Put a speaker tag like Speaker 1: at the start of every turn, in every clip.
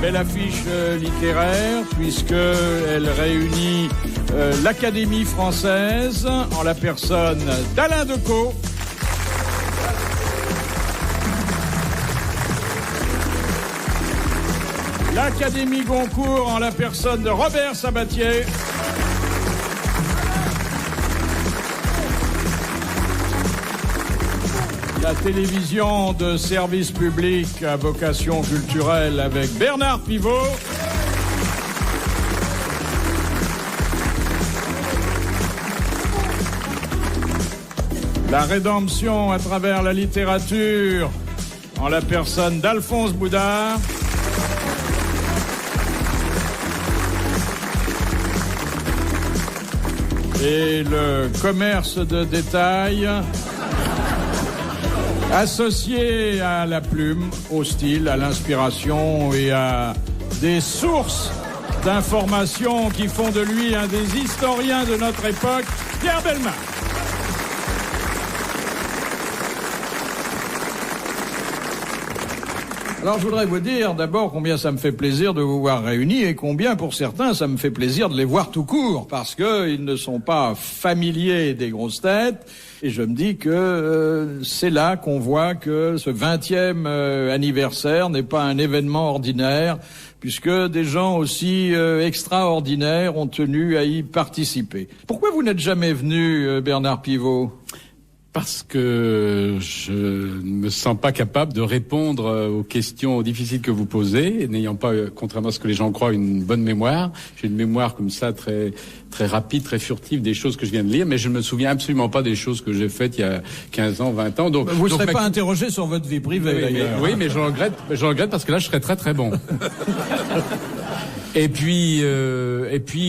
Speaker 1: Belle affiche littéraire, puisqu'elle réunit l'Académie française en la personne d'Alain Decaux. L'Académie Goncourt en la personne de Robert Sabatier. La télévision de service public à vocation culturelle avec Bernard Pivot. La rédemption à travers la littérature en la personne d'Alphonse Boudard. Et le commerce de détail associé à la plume, au style, à l'inspiration et à des sources d'informations qui font de lui un des historiens de notre époque, Pierre Bellemare. Alors, je voudrais vous dire d'abord combien ça me fait plaisir de vous voir réunis et combien, pour certains, ça me fait plaisir de les voir tout court, parce que ils ne sont pas familiers des grosses têtes. Et je me dis que c'est là qu'on voit que ce 20e anniversaire n'est pas un événement ordinaire, puisque des gens aussi extraordinaires ont tenu à y participer. Pourquoi vous n'êtes jamais venu, Bernard Pivot ?
Speaker 2: Parce que je ne me sens pas capable de répondre aux questions difficiles que vous posez, n'ayant pas, contrairement à ce que les gens croient, une bonne mémoire. J'ai une mémoire comme ça très très rapide, très furtive des choses que je viens de lire, mais je ne me souviens absolument pas des choses que j'ai faites il y a 15 ans, 20 ans. Donc,
Speaker 1: vous ne serez pas interrogé sur votre vie privée, d'ailleurs.
Speaker 2: Oui, mais je regrette parce que là, je serais très très bon. Et puis,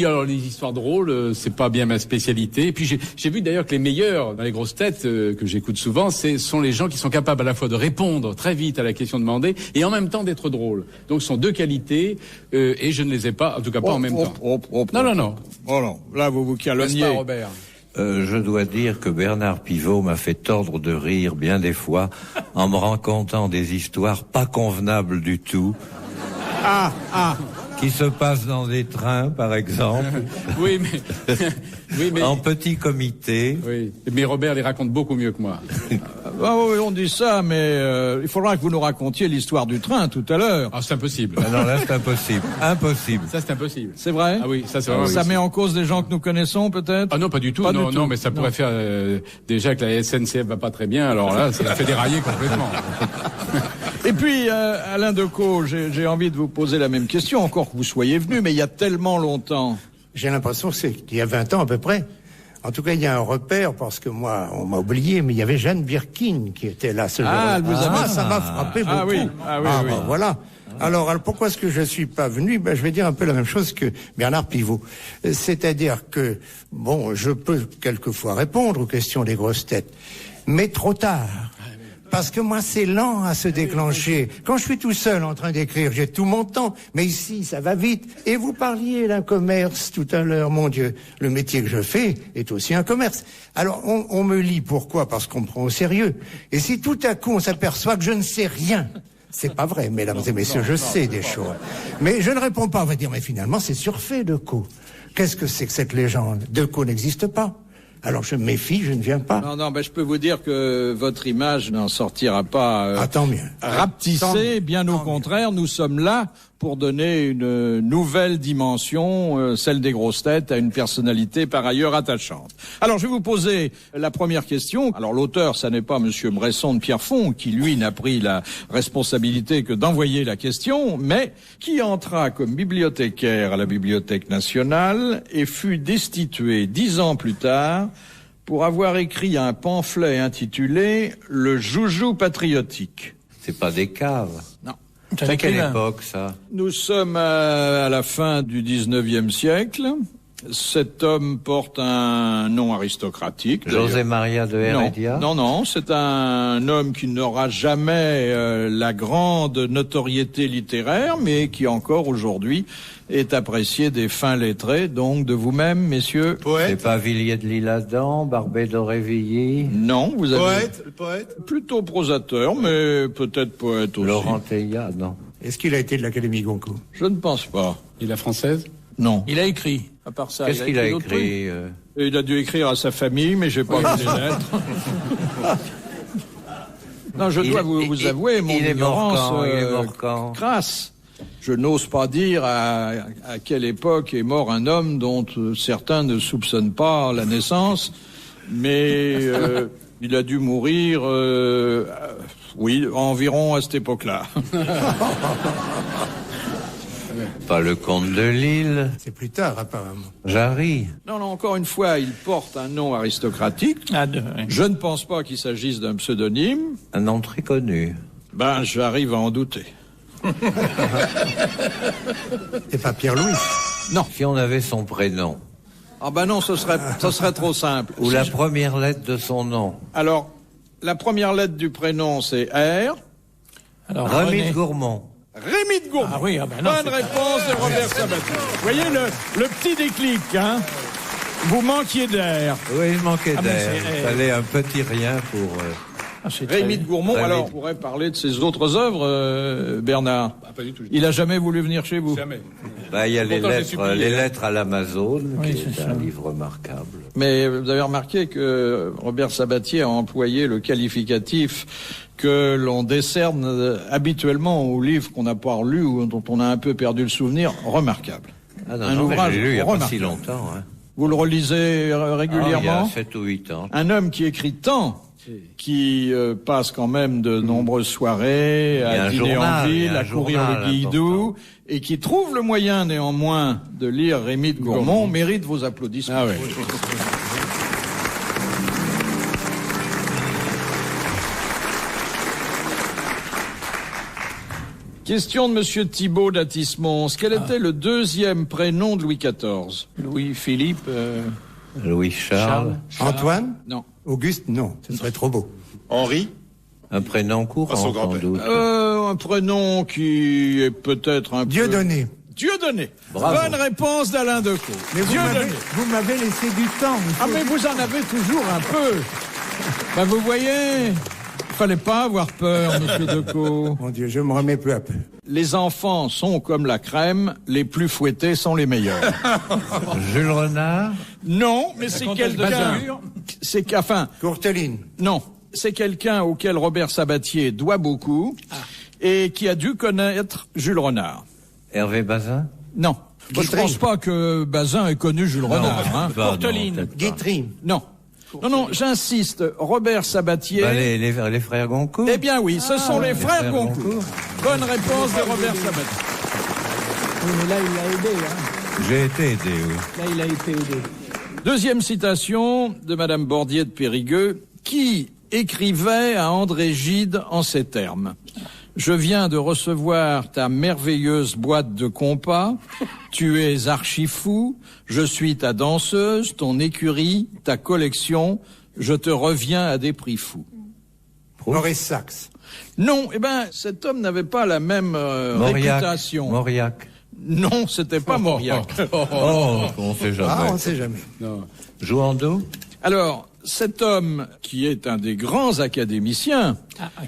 Speaker 2: alors les histoires drôles, c'est pas bien ma spécialité. Et puis j'ai vu d'ailleurs que les meilleurs dans les grosses têtes que j'écoute souvent, sont les gens qui sont capables à la fois de répondre très vite à la question demandée et en même temps d'être drôles. Donc ce sont deux qualités et je ne les ai pas, en tout cas pas en même temps. Non.
Speaker 1: Oh non, là vous calomniez.
Speaker 2: N'est-ce pas, Robert ?
Speaker 3: Je dois dire que Bernard Pivot m'a fait tordre de rire bien des fois en me racontant des histoires pas convenables du tout. Qui se passent dans des trains, par exemple.
Speaker 2: Oui, mais
Speaker 3: en petit comité.
Speaker 2: Oui, mais Robert les raconte beaucoup mieux que moi.
Speaker 1: Oui, on dit ça, mais il faudra que vous nous racontiez l'histoire du train tout à l'heure.
Speaker 2: Ah, c'est impossible.
Speaker 3: Ah non, là, c'est impossible. Impossible.
Speaker 2: Ça, c'est impossible.
Speaker 1: C'est vrai?
Speaker 2: Ah oui, ça, c'est vraiment
Speaker 1: Ça met en cause des gens que nous connaissons, peut-être?
Speaker 2: Ah non, pas du tout. Non, mais ça pourrait faire, déjà que la SNCF va pas très bien, alors là, ça fait dérailler complètement.
Speaker 1: Et puis, Alain Decaux, j'ai envie de vous poser la même question, encore que vous soyez venu, mais il y a tellement longtemps.
Speaker 4: J'ai l'impression que c'est il y a 20 ans à peu près. En tout cas, il y a un repère, parce que moi, on m'a oublié, mais il y avait Jeanne Birkin qui était là ce jour-là. Ça m'a frappé beaucoup.
Speaker 1: Oui.
Speaker 4: Voilà. Alors, pourquoi est-ce que je suis pas venu? Je vais dire un peu la même chose que Bernard Pivot. C'est-à-dire que, bon, je peux quelquefois répondre aux questions des grosses têtes, mais trop tard. Parce que moi, c'est lent à se déclencher. Quand je suis tout seul en train d'écrire, j'ai tout mon temps. Mais ici, ça va vite. Et vous parliez d'un commerce tout à l'heure. Mon Dieu, le métier que je fais est aussi un commerce. Alors, on me lit. Pourquoi? Parce qu'on me prend au sérieux. Et si tout à coup, on s'aperçoit que je ne sais rien, c'est pas vrai, mesdames et messieurs, je sais des choses. Mais je ne réponds pas. On va dire, mais finalement, c'est surfait, Decaux. Qu'est-ce que c'est que cette légende? Decaux n'existe pas. Alors je me méfie, je ne viens pas.
Speaker 1: Non, je peux vous dire que votre image n'en sortira pas
Speaker 4: tant mieux.
Speaker 1: Rapetissée, bien au contraire, nous sommes là pour donner une nouvelle dimension, celle des grosses têtes, à une personnalité par ailleurs attachante. Alors je vais vous poser la première question. Alors l'auteur, ça n'est pas Monsieur Bresson de Pierrefonds, qui lui n'a pris la responsabilité que d'envoyer la question, mais qui entra comme bibliothécaire à la Bibliothèque nationale et fut destitué 10 ans plus tard pour avoir écrit un pamphlet intitulé « Le joujou patriotique ».
Speaker 3: C'est pas des caves.
Speaker 1: Non.
Speaker 3: C'est à quelle époque, ça?
Speaker 1: Nous sommes à la fin du 19e siècle. Cet homme porte un nom aristocratique.
Speaker 3: José Maria de Heredia?
Speaker 1: Non, c'est un homme qui n'aura jamais la grande notoriété littéraire, mais qui encore aujourd'hui est apprécié des fins lettrés, donc de vous-même, messieurs.
Speaker 4: Poète.
Speaker 3: C'est pas Villiers de l'Isle-Adam, Barbé d'Aurevilly?
Speaker 1: Non, vous avez...
Speaker 4: Poète.
Speaker 1: Plutôt prosateur, mais peut-être poète aussi.
Speaker 3: Laurent Teilhard, non.
Speaker 4: Est-ce qu'il a été de l'Académie Goncourt?
Speaker 1: Je ne pense pas.
Speaker 2: Et la française?
Speaker 1: Non.
Speaker 5: Il a écrit.
Speaker 1: À part ça,
Speaker 3: Qu'est-ce qu'il a
Speaker 1: d'autres trucs.
Speaker 3: écrit
Speaker 1: Il a dû écrire à sa famille, mais j'ai pas vu les lettres. Non, je dois vous avouer, mon ignorance
Speaker 3: il est mort quand
Speaker 1: crasse. Je n'ose pas dire à quelle époque est mort un homme dont certains ne soupçonnent pas la naissance, mais il a dû mourir, oui, environ à cette époque-là.
Speaker 3: Pas le comte de Lille.
Speaker 4: C'est plus tard, apparemment.
Speaker 3: Jarry.
Speaker 1: Non, encore une fois, il porte un nom aristocratique. Je ne pense pas qu'il s'agisse d'un pseudonyme.
Speaker 3: Un nom très connu.
Speaker 1: Ben, j'arrive à en douter.
Speaker 4: C'est pas Pierre-Louis?
Speaker 1: Non.
Speaker 3: Si on avait son prénom.
Speaker 1: Ah ben non, ce serait trop simple.
Speaker 3: Ou la première lettre de son nom.
Speaker 1: Alors, la première lettre du prénom, c'est R.
Speaker 5: Alors,
Speaker 3: Rémy
Speaker 5: René.
Speaker 3: de Gourmont.
Speaker 1: Rémy de Gourmont.
Speaker 5: Ah oui, ah ben non,
Speaker 1: bonne réponse de Robert Sabatier. Vous voyez le petit déclic, hein? Vous manquiez d'air.
Speaker 3: Oui, il manquait
Speaker 5: Ah, mais
Speaker 3: d'air.
Speaker 5: c'est-
Speaker 3: Il fallait un petit rien pour...
Speaker 5: Ah, c'est très-
Speaker 1: Rémy de Gourmont,
Speaker 3: Rémy
Speaker 1: alors,
Speaker 3: de-
Speaker 1: on pourrait parler de ses autres œuvres, Bernard.
Speaker 2: Ah, pas du tout.
Speaker 1: Il a jamais voulu venir chez vous.
Speaker 2: Jamais.
Speaker 3: Bah, il y a
Speaker 2: Pourtant, j'ai supplié,
Speaker 3: les
Speaker 2: hein.
Speaker 3: lettres à l'Amazone,
Speaker 5: Oui,
Speaker 3: qui
Speaker 5: c'est
Speaker 3: est
Speaker 5: ça.
Speaker 3: un livre remarquable.
Speaker 1: Mais vous avez remarqué que Robert Sabatier a employé le qualificatif que l'on décerne habituellement aux livres qu'on n'a pas relus ou dont on a un peu perdu le souvenir, remarquable.
Speaker 3: Ah non,
Speaker 1: Un
Speaker 3: non, mais
Speaker 1: ouvrage
Speaker 3: je l'ai lu il n'y a pas
Speaker 1: remarquable.
Speaker 3: si longtemps. Hein.
Speaker 1: Vous le relisez
Speaker 3: Ah, il y
Speaker 1: régulièrement?
Speaker 3: a 7 ou 8 ans.
Speaker 1: Un homme qui écrit tant, qui passe quand même de nombreuses soirées
Speaker 3: a
Speaker 1: à
Speaker 3: un
Speaker 1: dîner
Speaker 3: journal,
Speaker 1: en
Speaker 3: il y
Speaker 1: ville,
Speaker 3: a un
Speaker 1: à courir
Speaker 3: journal
Speaker 1: le guidou, et qui trouve le moyen néanmoins de lire Rémy de Gourmont, mérite vos applaudissements.
Speaker 2: Ah ouais.
Speaker 1: Question de Monsieur Thibault d'Atis-Mons. Quel était le deuxième prénom de Louis XIV?
Speaker 5: Louis-Philippe.
Speaker 3: Louis-Charles.
Speaker 4: Antoine?
Speaker 1: Non.
Speaker 4: Auguste? Non, ce serait trop beau.
Speaker 6: Henri?
Speaker 3: Un prénom courant,
Speaker 6: son
Speaker 3: sans
Speaker 6: grand-père.
Speaker 3: doute.
Speaker 1: Un prénom qui est peut-être un peu...
Speaker 4: Dieudonné.
Speaker 1: Dieudonné.
Speaker 3: Bravo.
Speaker 1: Bonne réponse d'Alain Decaux.
Speaker 4: Mais
Speaker 1: Dieudonné.
Speaker 4: vous m'avez laissé du temps.
Speaker 1: Ah mais vous en avez toujours un peu. Ben vous voyez, fallait pas avoir peur, Monsieur Decaux.
Speaker 4: Mon Dieu, je me remets peu à peu.
Speaker 1: Les enfants sont comme la crème, les plus fouettés sont les meilleurs.
Speaker 3: Jules Renard.
Speaker 1: Non, mais c'est quelqu'un. C'est qu'enfin,
Speaker 4: Courteline.
Speaker 1: non, c'est quelqu'un auquel Robert Sabatier doit beaucoup et qui a dû connaître Jules Renard.
Speaker 3: Hervé Bazin.
Speaker 1: Non. Moi, je
Speaker 4: Guitry.
Speaker 1: pense pas que Bazin ait connu Jules Renard. Hein.
Speaker 3: Bah, non,
Speaker 5: Courteline.
Speaker 3: peut-être pas.
Speaker 4: Guitry.
Speaker 1: Non. Non, j'insiste. Robert Sabatier.
Speaker 3: Bah, les frères Goncourt.
Speaker 1: Eh bien oui, ce sont les frères
Speaker 3: frères
Speaker 1: Goncourt.
Speaker 3: Goncourt.
Speaker 1: Bonne réponse de Robert Sabatier.
Speaker 5: Oui, mais là, il l'a aidé. Hein.
Speaker 3: J'ai été aidé, oui.
Speaker 5: Là, il a été aidé.
Speaker 1: Deuxième citation de Madame Bordier de Périgueux, qui écrivait à André Gide en ces termes. Je viens de recevoir ta merveilleuse boîte de compas. Tu es archi-fou. Je suis ta danseuse, ton écurie, ta collection. Je te reviens à des prix fous.
Speaker 4: Maurice Sachs.
Speaker 1: Non, eh ben, cet homme n'avait pas la même réputation.
Speaker 3: Mauriac.
Speaker 1: Non, c'était pas Mauriac.
Speaker 3: Oh, on sait jamais.
Speaker 4: Ah, on ne sait jamais.
Speaker 3: Jouando.
Speaker 1: Alors, cet homme, qui est un des grands académiciens,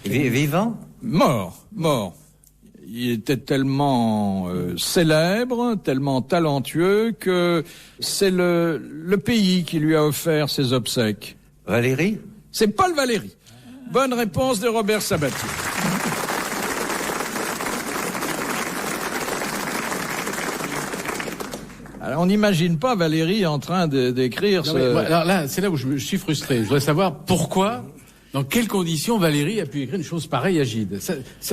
Speaker 3: Vivant.
Speaker 1: mort. Il était tellement célèbre, tellement talentueux que c'est le pays qui lui a offert ses obsèques.
Speaker 3: Valérie.
Speaker 1: C'est Paul Valéry. Bonne réponse de Robert Sabatier. Alors, on n'imagine pas Valéry en train d'écrire
Speaker 2: Non,
Speaker 1: ce...
Speaker 2: mais, alors là, c'est là où je suis frustré. Je voudrais savoir pourquoi, dans quelles conditions Valérie a pu écrire une chose pareille à Gide.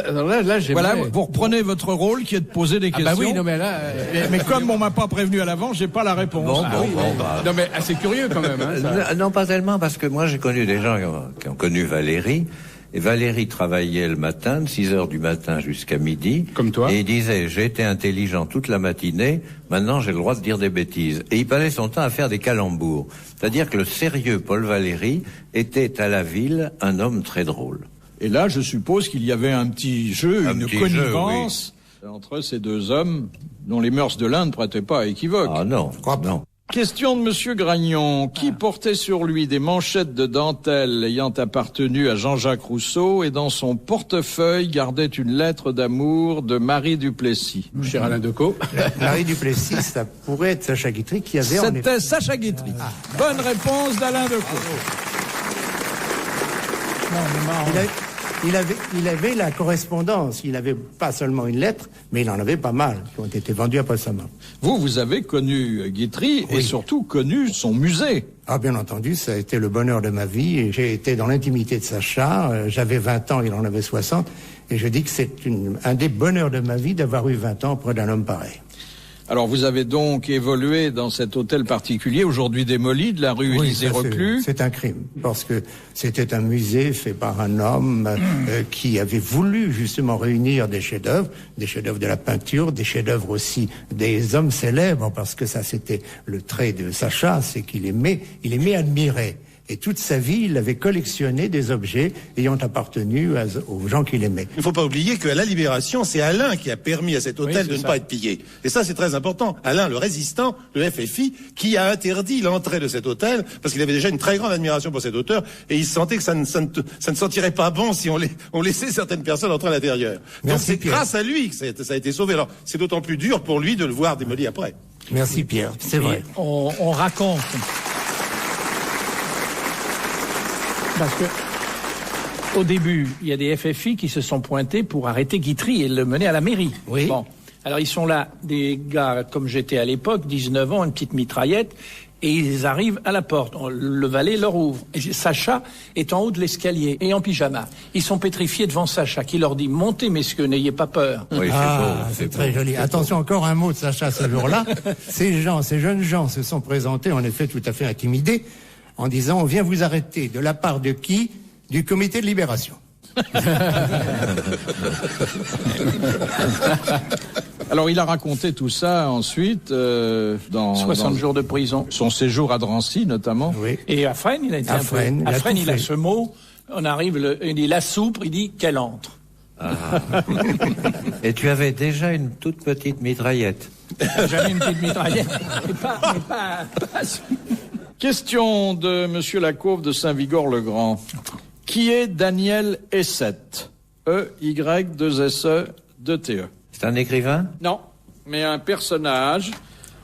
Speaker 2: Alors là, j'aimerais...
Speaker 1: Voilà, vous reprenez votre rôle qui est de poser des
Speaker 2: Ah
Speaker 1: questions.
Speaker 2: bah oui, non mais là...
Speaker 1: Mais comme on m'a pas prévenu à l'avance, j'ai pas la réponse.
Speaker 3: Bon,
Speaker 2: Ah oui,
Speaker 3: bah.
Speaker 2: non mais assez curieux quand même. Hein, ça.
Speaker 3: Non, pas tellement, parce que moi j'ai connu des gens qui ont connu Valérie. Et Valérie travaillait le matin, de 6 heures du matin jusqu'à midi.
Speaker 2: Comme toi.
Speaker 3: Et il disait, j'ai été intelligent toute la matinée, maintenant j'ai le droit de dire des bêtises. Et il passait son temps à faire des calembours. C'est-à-dire que le sérieux Paul Valéry était à la ville un homme très drôle.
Speaker 1: Et là, je suppose qu'il y avait un petit jeu, une
Speaker 3: petit
Speaker 1: connivence entre ces deux hommes dont les mœurs de l'un ne prêtaient pas à équivoque.
Speaker 3: Ah non,
Speaker 4: crois pas.
Speaker 3: non.
Speaker 1: Question de Monsieur Gragnon, qui portait sur lui des manchettes de dentelle ayant appartenu à Jean-Jacques Rousseau et dans son portefeuille gardait une lettre d'amour de Marie Duplessis.
Speaker 2: Cher Alain Decaux.
Speaker 4: Marie Duplessis, ça pourrait être Sacha Guitry qui avait en
Speaker 1: C'était
Speaker 4: effet...
Speaker 1: Sacha Guitry. Bonne réponse d'Alain Decaux.
Speaker 5: Non, mais marrant.
Speaker 4: Il avait la correspondance. Il avait pas seulement une lettre, mais il en avait pas mal qui ont été vendus après sa mort.
Speaker 1: Vous avez connu Guitry et
Speaker 4: Oui.
Speaker 1: surtout connu son musée.
Speaker 4: Ah, bien entendu, ça a été le bonheur de ma vie. Et j'ai été dans l'intimité de Sacha. J'avais 20 ans, il en avait 60. Et je dis que c'est un des bonheurs de ma vie d'avoir eu 20 ans auprès d'un homme pareil.
Speaker 1: Alors vous avez donc évolué dans cet hôtel particulier, aujourd'hui démoli, de la rue Élysée-Reclus.
Speaker 4: C'est un crime, parce que c'était un musée fait par un homme qui avait voulu justement réunir des chefs-d'œuvre de la peinture, des chefs-d'œuvre aussi des hommes célèbres, parce que ça c'était le trait de Sacha, c'est qu'il aimait admirer. Et toute sa vie, il avait collectionné des objets ayant appartenu aux gens qu'il aimait.
Speaker 6: Il ne faut pas oublier qu'à la Libération, c'est Alain qui a permis à cet hôtel
Speaker 5: Oui,
Speaker 6: de ne pas être pillé. Et ça, c'est très important. Alain, le résistant, le FFI, qui a interdit l'entrée de cet hôtel parce qu'il avait déjà une très grande admiration pour cet auteur et il sentait que ça ne sentirait pas bon si on laissait certaines personnes entrer à l'intérieur. Donc
Speaker 4: Merci,
Speaker 6: c'est
Speaker 4: Pierre.
Speaker 6: grâce à lui que ça a été sauvé. Alors, c'est d'autant plus dur pour lui de le voir démoli après.
Speaker 4: Merci Pierre, c'est vrai.
Speaker 5: On raconte. Parce que, au début, il y a des FFI qui se sont pointés pour arrêter Guitry et le mener à la mairie.
Speaker 4: Oui.
Speaker 5: Bon. Alors, ils sont là, des gars, comme j'étais à l'époque, 19 ans, une petite mitraillette, et ils arrivent à la porte. Le valet leur ouvre. Et Sacha est en haut de l'escalier et en pyjama. Ils sont pétrifiés devant Sacha, qui leur dit « Montez, messieurs, n'ayez pas peur. »
Speaker 3: Oui,
Speaker 4: C'est très joli. Attention, encore un mot de Sacha ce jour-là. Ces jeunes gens se sont présentés en effet tout à fait intimidés en disant « On vient vous arrêter. De la part de qui ? Du comité de libération. »
Speaker 1: Alors il a raconté tout ça ensuite dans
Speaker 5: 60 jours de prison.
Speaker 1: son séjour à Drancy notamment.
Speaker 4: Oui.
Speaker 5: Et à Fresnes, il a été
Speaker 4: À
Speaker 5: un peu...
Speaker 4: Fresnes, il a
Speaker 5: À Fresnes,
Speaker 4: tout
Speaker 5: il a
Speaker 4: fait.
Speaker 5: ce mot. On arrive, il dit la soupe, il dit qu'elle entre.
Speaker 3: Et tu avais déjà une toute petite mitraillette.
Speaker 5: J'avais une petite mitraillette. Mais pas...
Speaker 1: Question de Monsieur Lacauve de Saint-Vigor-le-Grand. Qui est Daniel Essette? E-Y-2-S-E-2-T-E.
Speaker 3: C'est un écrivain?
Speaker 1: Non, mais un personnage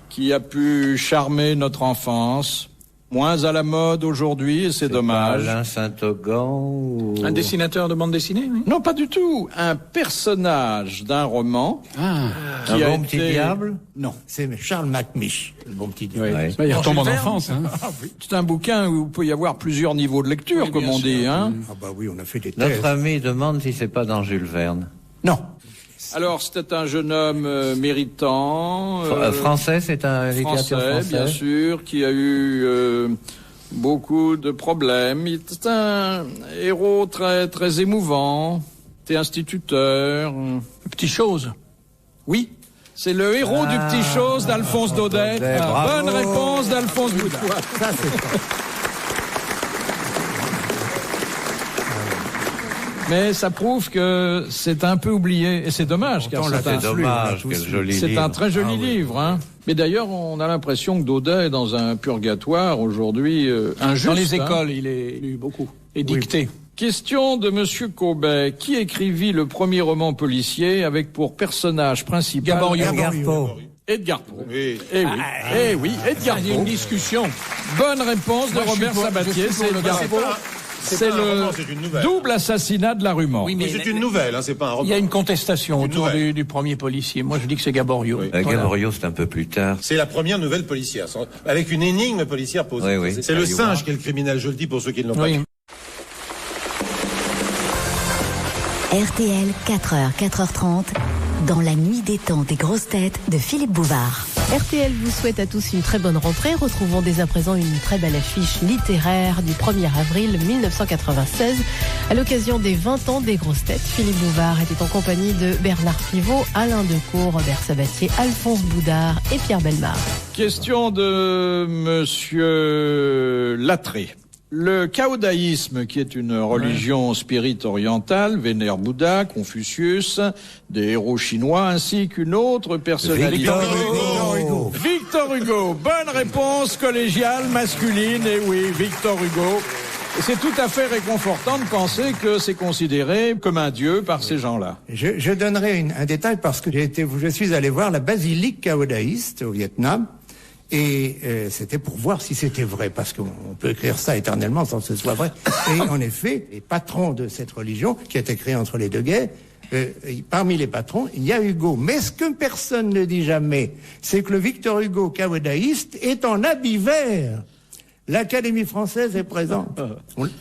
Speaker 1: qui a pu charmer notre enfance, moins à la mode aujourd'hui, et c'est dommage.
Speaker 3: Alain Saint-Augan ou...
Speaker 5: Un dessinateur de bande dessinée, oui.
Speaker 1: Non, pas du tout. Un personnage d'un roman
Speaker 2: Ah,
Speaker 1: qui
Speaker 3: Un
Speaker 1: a
Speaker 3: bon
Speaker 1: été...
Speaker 3: petit diable?
Speaker 1: Non.
Speaker 4: C'est Charles MacMish, le bon petit dieu.
Speaker 3: Ouais.
Speaker 2: il retombe en
Speaker 5: Jules Verne.
Speaker 2: enfance. Hein.
Speaker 1: C'est un bouquin où il peut y avoir plusieurs niveaux de lecture, comme
Speaker 5: bien
Speaker 1: on dit. Hein.
Speaker 4: Ah bah oui, on a fait des thèses.
Speaker 3: Notre ami demande si c'est pas dans Jules Verne.
Speaker 1: Non. Alors, c'était un jeune homme méritant.
Speaker 3: Français, c'est un littérature
Speaker 1: Français,
Speaker 3: française.
Speaker 1: bien sûr, qui a eu beaucoup de problèmes. Il était un héros très, très émouvant. Il était instituteur.
Speaker 5: Petite chose.
Speaker 1: Oui, c'est le héros du Petit Chose d'Alphonse Daudet.
Speaker 3: Daudet, bravo.
Speaker 1: Bonne réponse d'Alphonse Daudet.
Speaker 4: Ça, c'est ça.
Speaker 1: Mais ça prouve que c'est un peu oublié. Et c'est dommage, car
Speaker 4: Pourtant,
Speaker 1: c'est
Speaker 4: la
Speaker 1: un,
Speaker 3: C'est
Speaker 4: Tous lu,
Speaker 3: dommage,
Speaker 4: on a
Speaker 3: quel
Speaker 4: tous lu.
Speaker 3: joli
Speaker 1: c'est
Speaker 3: livre.
Speaker 1: un très joli
Speaker 4: Ah oui.
Speaker 1: livre. Hein. Mais d'ailleurs, on a l'impression que Daudet est dans un purgatoire aujourd'hui injuste.
Speaker 5: Dans les
Speaker 1: hein.
Speaker 5: écoles, il est lu beaucoup. Et dicté.
Speaker 1: Question de Monsieur Cobet. Qui écrivit le premier roman policier avec pour personnage principal
Speaker 5: Gaboriau.
Speaker 4: Edgar Poe.
Speaker 1: Edgar Poe.
Speaker 6: Oui.
Speaker 1: Eh oui, Edgar
Speaker 5: Il y a une
Speaker 1: Poe.
Speaker 5: discussion.
Speaker 1: Bonne réponse de
Speaker 5: Moi, je
Speaker 1: Robert
Speaker 5: suis pour-
Speaker 1: Sabatier,
Speaker 5: je suis
Speaker 1: c'est
Speaker 5: pour le
Speaker 1: Edgar
Speaker 5: Gaboriau.
Speaker 1: Poe.
Speaker 6: C'est
Speaker 1: C'est
Speaker 6: pas un
Speaker 1: le
Speaker 6: roman, c'est une nouvelle.
Speaker 1: double assassinat de la rue Morte.
Speaker 5: Oui,
Speaker 6: Mais c'est une nouvelle, hein, c'est pas un roman.
Speaker 5: Il y a une contestation
Speaker 6: Une
Speaker 5: autour
Speaker 6: nouvelle.
Speaker 5: du premier policier. Moi, je dis que c'est Gaboriau.
Speaker 6: Oui.
Speaker 5: Voilà.
Speaker 3: Gaboriau, c'est un peu plus tard.
Speaker 6: C'est la première nouvelle policière, avec une énigme policière posée.
Speaker 3: Oui, oui.
Speaker 6: C'est le
Speaker 3: Ah,
Speaker 6: singe qui est le criminel, je le dis pour ceux qui ne l'ont pas
Speaker 5: Oui.
Speaker 6: vu.
Speaker 7: RTL, 4h, 4h30, dans la nuit des temps des grosses têtes de Philippe Bouvard.
Speaker 8: RTL vous souhaite à tous une très bonne rentrée. Retrouvons dès à présent une très belle affiche littéraire du 1er avril 1996. À l'occasion des 20 ans des grosses têtes, Philippe Bouvard était en compagnie de Bernard Pivot, Alain Decaux, Robert Sabatier, Alphonse Boudard et Pierre Bellemare.
Speaker 1: Question de Monsieur Lattré. Le taoïsme, qui est une religion spirite orientale, vénère Bouddha, Confucius, des héros chinois, ainsi qu'une autre personnalité.
Speaker 4: Victor Hugo.
Speaker 1: Victor Hugo. Bonne réponse collégiale, masculine, et oui, Victor Hugo. Et c'est tout à fait réconfortant de penser que c'est considéré comme un dieu par ces gens-là.
Speaker 4: Je donnerai un détail parce que je suis allé voir la basilique taoïste au Vietnam. Et c'était pour voir si c'était vrai, parce qu'on peut écrire ça éternellement sans que ce soit vrai. Et en effet, les patrons de cette religion, qui a été créée entre les deux guerres, parmi les patrons, il y a Hugo. Mais ce que personne ne dit jamais, c'est que le Victor Hugo caoudaïste est en habit vert. L'Académie française est présente.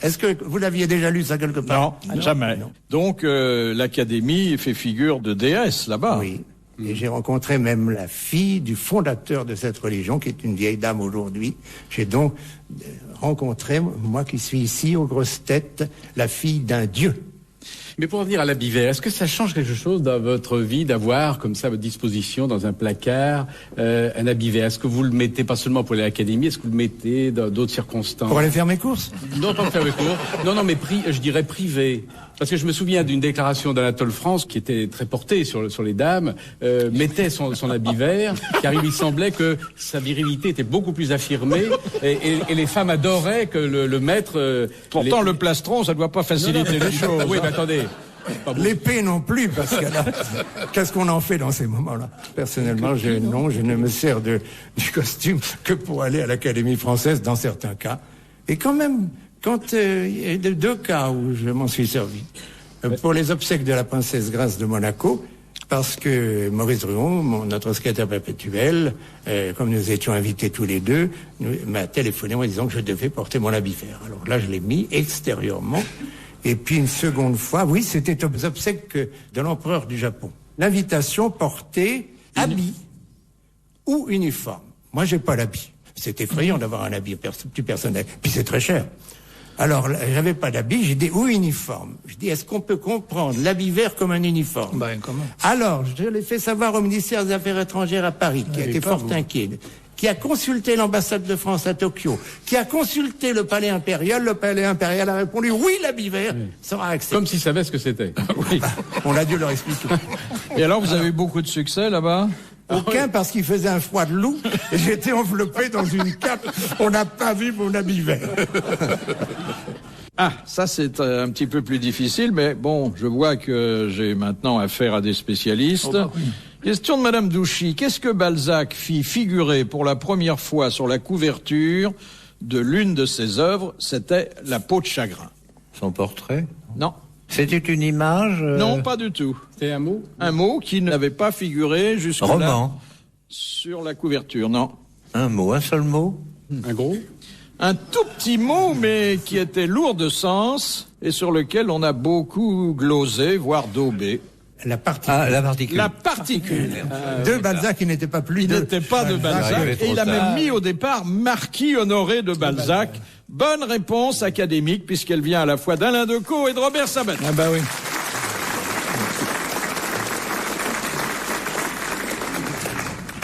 Speaker 4: Est-ce que vous l'aviez déjà lu ça quelque part?
Speaker 1: Non, jamais. Non. Donc l'Académie fait figure de déesse là-bas.
Speaker 4: Oui. Et j'ai rencontré même la fille du fondateur de cette religion, qui est une vieille dame aujourd'hui. J'ai donc rencontré, moi qui suis ici aux grosses têtes, la fille d'un dieu.
Speaker 2: Mais pour revenir à l'habit vert, est-ce que ça change quelque chose dans votre vie d'avoir comme ça à votre disposition dans un placard un habit vert? Est-ce que vous le mettez pas seulement pour aller à l'académie, est-ce que vous le mettez dans d'autres circonstances?
Speaker 4: Pour aller faire mes courses?
Speaker 2: Non, pas pour faire mes courses. Non, mais je dirais privé. Parce que je me souviens d'une déclaration d'Anatole France qui était très portée sur les dames, mettait son habit vert, car il lui semblait que sa virilité était beaucoup plus affirmée et les femmes adoraient que le maître...
Speaker 1: Pourtant, le plastron, ça ne doit pas faciliter les choses.
Speaker 2: Oui, mais attendez.
Speaker 4: L'épée non plus, parce que là, qu'est-ce qu'on en fait dans ces moments-là? Personnellement, je ne me sers du costume que pour aller à l'Académie française dans certains cas. Et quand même... Quand il y a deux cas où je m'en suis servi, pour les obsèques de la princesse Grâce de Monaco, parce que Maurice Druon, notre secrétaire perpétuel, comme nous étions invités tous les deux, m'a téléphoné en disant que je devais porter mon habit vert. Alors là, je l'ai mis extérieurement. Et puis une seconde fois, oui, c'était aux obsèques de l'empereur du Japon. L'invitation portait habit ou uniforme. Moi, j'ai pas l'habit. C'est effrayant d'avoir un habit plus personnel. Puis c'est très cher. Alors, j'avais pas d'habit, j'ai dit, ou uniforme. Je dis, est-ce qu'on peut comprendre l'habit vert comme un uniforme?
Speaker 5: Ben, comment?
Speaker 4: Alors, je l'ai fait savoir au ministère des Affaires étrangères à Paris, qui a été fort inquiet, qui a consulté l'ambassade de France à Tokyo, qui a consulté le palais impérial. Le palais impérial a répondu, oui, l'habit vert sera accepté.
Speaker 2: Comme s'ils savaient ce que c'était.
Speaker 1: Oui.
Speaker 4: On a dû leur expliquer.
Speaker 1: Et alors, vous avez eu beaucoup de succès là-bas?
Speaker 4: Aucun, parce qu'il faisait un froid de loup, et j'étais enveloppé dans une cape. On n'a pas vu mon habit vert.
Speaker 1: Ah, ça c'est un petit peu plus difficile, mais bon, je vois que j'ai maintenant affaire à des spécialistes. Question de Madame Douchy. Qu'est-ce que Balzac fit figurer pour la première fois sur la couverture de l'une de ses œuvres? C'était La peau de chagrin.
Speaker 3: Son portrait?
Speaker 1: Non.
Speaker 3: C'était une image?
Speaker 1: Non, pas du tout.
Speaker 2: C'était un mot?
Speaker 1: Un mot qui n'avait pas figuré jusque-là
Speaker 3: Roman?
Speaker 1: Sur la couverture, non.
Speaker 3: Un mot, un seul mot?
Speaker 2: Un gros?
Speaker 1: Un tout petit mot, mais qui était lourd de sens et sur lequel on a beaucoup glosé, voire daubé.
Speaker 4: La particule.
Speaker 3: Ah, la particule.
Speaker 1: La particule.
Speaker 4: De Balzac, il n'était pas plus
Speaker 1: Il n'était pas de Balzac. Et il a même mis au départ Marquis Honoré de Balzac. Bonne réponse académique, puisqu'elle vient à la fois d'Alain Decaux et de Robert Sabat.
Speaker 5: Ah bah oui.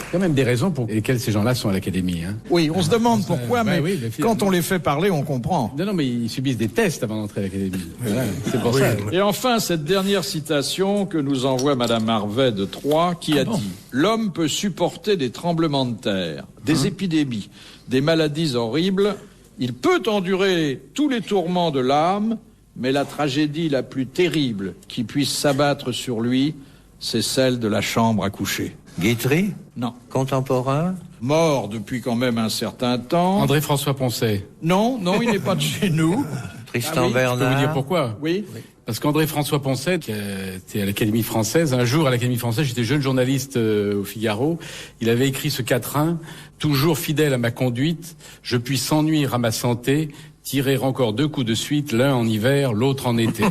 Speaker 2: Il y a quand même des raisons pour lesquelles ces gens-là sont à l'académie. Hein.
Speaker 1: Oui, on se demande pourquoi, mais
Speaker 2: oui,
Speaker 1: quand on les fait parler, on comprend.
Speaker 2: Non, mais ils subissent des tests avant d'entrer à l'académie. Voilà, c'est pour ça.
Speaker 1: Et enfin, cette dernière citation que nous envoie Madame Harvey de Troyes, qui a dit « L'homme peut supporter des tremblements de terre, des épidémies, des maladies horribles. Il peut endurer tous les tourments de l'âme, mais la tragédie la plus terrible qui puisse s'abattre sur lui, c'est celle de la chambre à coucher. »
Speaker 3: Guitry?
Speaker 1: Non.
Speaker 3: Contemporain?
Speaker 1: Mort depuis quand même un certain temps.
Speaker 2: André-François Poncet.
Speaker 1: Non, il n'est pas de chez nous.
Speaker 3: Tristan
Speaker 1: oui,
Speaker 3: Bernard?
Speaker 2: Je peux vous dire pourquoi.
Speaker 1: Oui.
Speaker 2: Parce qu'André-François Poncet, qui était à l'Académie française, un jour à l'Académie française, j'étais jeune journaliste au Figaro, il avait écrit ce quatrain, « Toujours fidèle à ma conduite, je puis sans nuire à ma santé, tirer encore 2 coups de suite, l'un en hiver, l'autre en été. »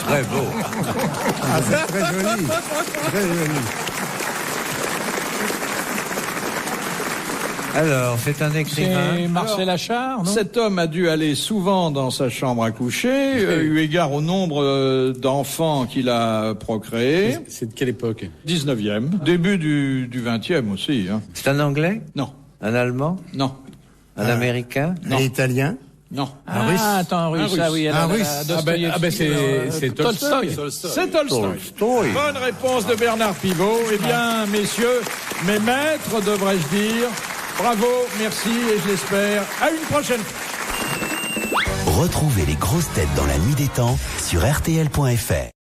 Speaker 3: Très beau.
Speaker 4: Ah, c'est très joli. Très joli.
Speaker 3: Alors, c'est un écrivain.
Speaker 5: C'est Marcel Achard, non?
Speaker 1: Cet homme a dû aller souvent dans sa chambre à coucher, eu égard au nombre d'enfants qu'il a procréés.
Speaker 2: C'est de quelle époque?
Speaker 1: 19e, début du 20e aussi. Hein.
Speaker 3: C'est un Anglais?
Speaker 1: Non,
Speaker 3: Un Allemand?
Speaker 1: non,
Speaker 3: Un Américain?
Speaker 4: Un Italien?
Speaker 1: Non.
Speaker 5: Ah,
Speaker 4: russe.
Speaker 5: attends, un russe.
Speaker 1: Un
Speaker 5: Ah oui,
Speaker 4: Un russe.
Speaker 2: C'est Tolstoï.
Speaker 1: C'est Tolstoï. Bonne réponse de Bernard Pivot. Eh bien, messieurs, mes maîtres, devrais-je dire, bravo, merci et je l'espère à une prochaine fois.
Speaker 9: Retrouvez les grosses têtes dans la nuit des temps sur RTL.fr.